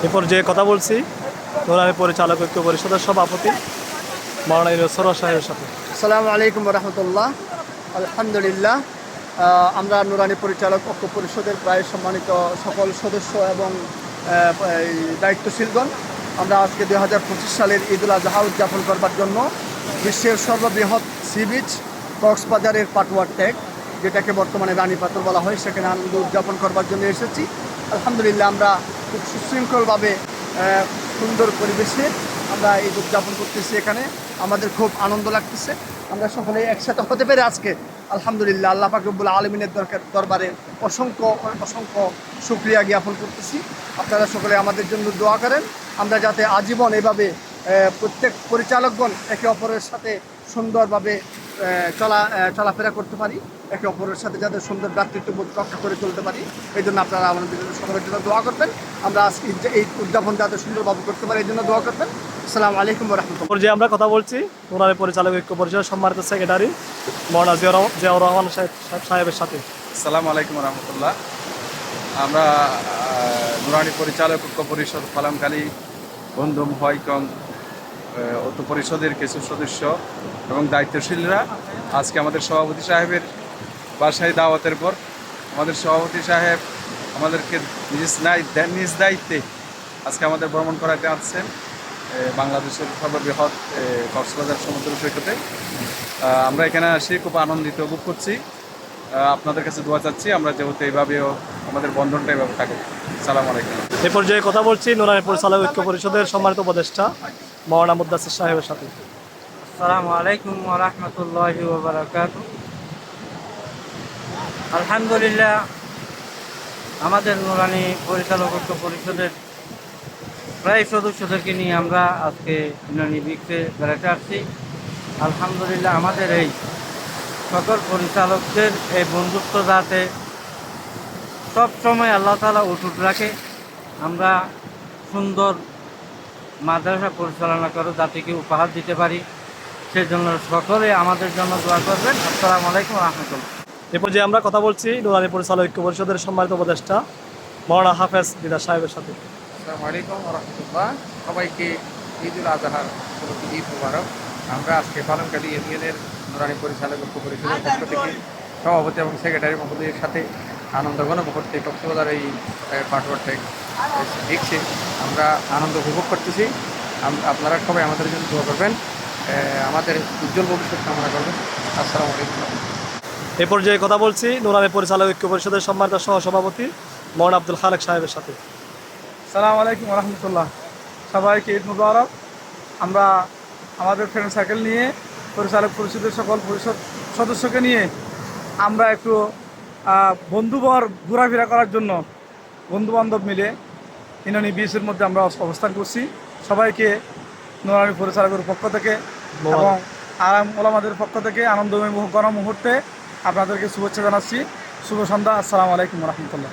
এ পর্যায়ে কথা বলছি নুরানি পরিচালক ঐক্য পরিষদের সভাপতি মাওলানা ইউনূস সরোয়ার সাহেবের সাথে। আসসালামু আলাইকুম রহমতুল্লাহ। আলহামদুলিল্লাহ, আমরা নুরানি পরিচালক ঐক্য পরিষদের প্রায় সম্মানিত সকল সদস্য এবং এই দায়িত্বশীলগণ আমরা আজকে 2025 সালের ঈদুল আজহা উদযাপন করবার জন্য বিশ্বের সর্ববৃহৎ সি বিচ কক্সবাজারের পাটুয়ার ট্যাগ, যেটাকে বর্তমানে রানী পাথর বলা হয়, সেখানে আনন্দ উদযাপন করবার জন্য এসেছি। আলহামদুলিল্লাহ, আমরা খুব সুশৃঙ্খলভাবে সুন্দর পরিবেশে আমরা ঈদ উদযাপন করতেছি। এখানে আমাদের খুব আনন্দ লাগতেছে। আমরা সকলে একসাথে হতে পেরে আজকে আলহামদুলিল্লাহ আল্লাহ পাক রব্বুল আলামিনের দরবারে অসংখ্য অসংখ্য শুকরিয়া জ্ঞাপন করতেছি। আপনারা সকলে আমাদের জন্য দোয়া করেন, আমরা যাতে আজীবন এভাবে প্রত্যেক পরিচালকগণ একে অপরের সাথে সুন্দরভাবে চলাফেরা করতে পারি, একে অপরের সাথে যাতে সুন্দর ভ্রাতৃত্ববোধ রক্ষা করে চলতে পারি। এই জন্য আপনারা আমাদের সকলের জন্য দোয়া করবেন। আমরা আজকে এই উদযাপন যাতে সুন্দরভাবে করতে পারি এই জন্য দোয়া করবেন। আসসালামু আলাইকুম ওয়া রাহমাতুল্লাহ। যে আমরা কথা বলছি নুরানি পরিচালক ঐক্য পরিষদের সম্মানিত সেক্রেটারি মাওলানা জিয়াউর রহমান সাহেবের সাথে। আসসালামু আলাইকুম রহমতুল্লাহ। আমরা নুরানি পরিচালক ঐক্য পরিষদ ফলামখালী বন্ধু মহাইকং ঐক্য পরিষদের কিছু সদস্য এবং দায়িত্বশীলরা আজকে আমাদের সভাপতি সাহেবের বাসায় দাওয়াতের পর আমাদের সভাপতি সাহেব আমাদেরকে নিজ দায়িত্বে আজকে আমাদের ভ্রমণ করাতে আসছেন বাংলাদেশের সর্ববৃহৎ কক্সবাজার সমুদ্র সৈকতে। আমরা এখানে আসি খুব আনন্দিত বোধ করছি। আপনাদের কাছে দোয়া চাচ্ছি আমরা যেহেতু এইভাবেও আমাদের বন্ধনটা এইভাবে থাকুক। আসসালামু আলাইকুম। এ পর্যায়ে কথা বলছি নুরানি পরিচালক ঐক্য পরিষদের সম্মানিত উপদেষ্টা মাওলানা মুদ্দাসির সাহেবের সাথে। আসসালামু আলাইকুম ওয়া রাহমাতুল্লাহি ওয়া বারাকাতুহু। আলহামদুলিল্লাহ, আমাদের নুরানি পরিচালক ঐক্য পরিষদের প্রায় সদস্যদেরকে নিয়ে আমরা আজকে নুরানি বিচে বেড়াতে আসছি। আলহামদুলিল্লাহ, আমাদের এই সকল পরিচালকদের এই বন্ধুত্ব যাতে সব সময় আল্লাহ তাআলা অটুট রাখে, আমরা সুন্দর মাদ্রাসা পরিচালনা করে জাতিকে উপহার দিতে পারি, সেজন্য সকলে আমাদের জন্য দোয়া করবেন। আসসালামু আলাইকুম ওয়া রাহমাতুল্লাহ। এ পর্যায়ে আমরা কথা বলছি নুরানি পরিচালক ঐক্য পরিষদের সম্মানিত উপদেষ্টা মাওলানা হাফেজ দিদার সাহেবের সাথে। আসসালামু আলাইকুম ওয়া রাহমাতুল্লাহ। সবাইকে ঈদুল আজহার ঈদ মুবারক। আমরা আজকে ফলামখালী ইউনিয়নের নুরানি পরিচালক ঐক্য পরিষদের পক্ষ থেকে সভাপতি এবং সেক্রেটারি মহোদয়ের সাথে আনন্দঘন মুহূর্তে কক্সবাজার এই পাটুয়ার ট্যাগ দেখছি, আমরা আনন্দ উপভোগ করতেছি। আপনারা সবাই আমাদের জন্য দোয়া করবেন, আমাদের উজ্জ্বল ভবিষ্যৎ কামনা করবেন। আসসালামু আলাইকুম। এ পর্যায়ে কথা বলছি নুরানি পরিচালক ঐক্য পরিষদের সম্মানিত সহসভাপতি মাওলানা আব্দুল খালেক সাহেবের সাথে। আসসালামু আলাইকুম ওয়া রাহমাতুল্লাহ। সবাইকে ঈদ মুবারক। আমরা আমাদের ফ্রেন্ড সার্কেল নিয়ে পরিচালক পরিষদের সকল পরিষদ সদস্যকে নিয়ে আমরা একটু বন্ধুবর ঘোরাফেরা করার জন্য বন্ধুবান্ধব মিলে ইউনানি বিচের মধ্যে আমরা অবস্থান করছি। সবাইকে নুরানি পরিচালকের পক্ষ থেকে এবং আরাম ওলামাদের পক্ষ থেকে আনন্দময় মুহূর্তে আপনাদেরকে শুভেচ্ছা জানাচ্ছি। শুভ সন্ধ্যা। আসসালামু আলাইকুম ওয়া রাহমাতুল্লাহ।